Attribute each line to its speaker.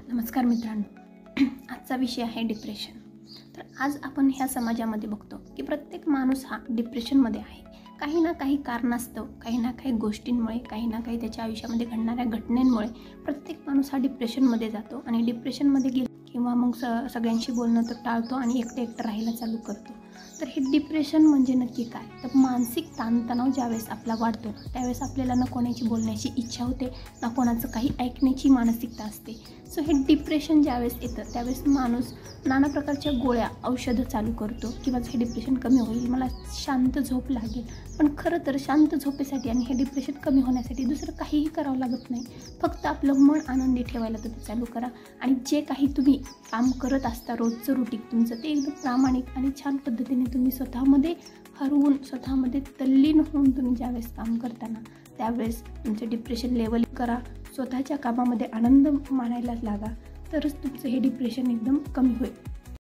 Speaker 1: नमस्कार मित्रांनो, आजचा विषय आहे डिप्रेशन. तर आज आपण ह्या समाजामध्ये बघतो की प्रत्येक माणूस हा डिप्रेशनमध्ये आहे. काही ना काही कारणास्तव, काही ना काही गोष्टींमुळे, काही ना काही त्याच्या आयुष्यामध्ये घडणाऱ्या घटनांमुळे प्रत्येक माणूस हा डिप्रेशनमध्ये जातो आणि डिप्रेशनमध्ये गेला किंवा मग सगळ्यांशी बोलणं तर टाळतो आणि एकटं राहायला चालू करतो. तर हे डिप्रेशन म्हणजे नक्की काय? तर मानसिक ताणतणाव ज्यावेळेस आपला वाढतो त्यावेळेस आपल्याला ना कोणाची बोलण्याची इच्छा होते, ना कोणाचं काही ऐकण्याची मानसिकता असते. सो हे डिप्रेशन ज्यावेळेस येतं त्यावेळेस माणूस नाना प्रकारच्या गोळ्या, औषधं चालू करतो की माझं हे डिप्रेशन कमी होईल, मला शांत झोप लागेल. पण खरं तर शांत झोपेसाठी आणि हे डिप्रेशन कमी होण्यासाठी दुसरं काहीही करावं लागत नाही. फक्त आपलं मन आनंदी ठेवायला तुम्ही चालू करा आणि जे काही तुम्ही काम करत असता रोजचं रुटीन तुमचं ते एकदम प्रामाणिक आणि छान पद्धतीने तुम्ही स्वतःमध्ये हरवून, स्वतःमध्ये तल्लीन होऊन तुम्ही ज्यावेळेस काम करताना त्यावेळेस तुमचं डिप्रेशन लेवल करा. स्वतःच्या कामामध्ये आनंद मानायला लागा, तरच तुमचं हे डिप्रेशन एकदम कमी होईल.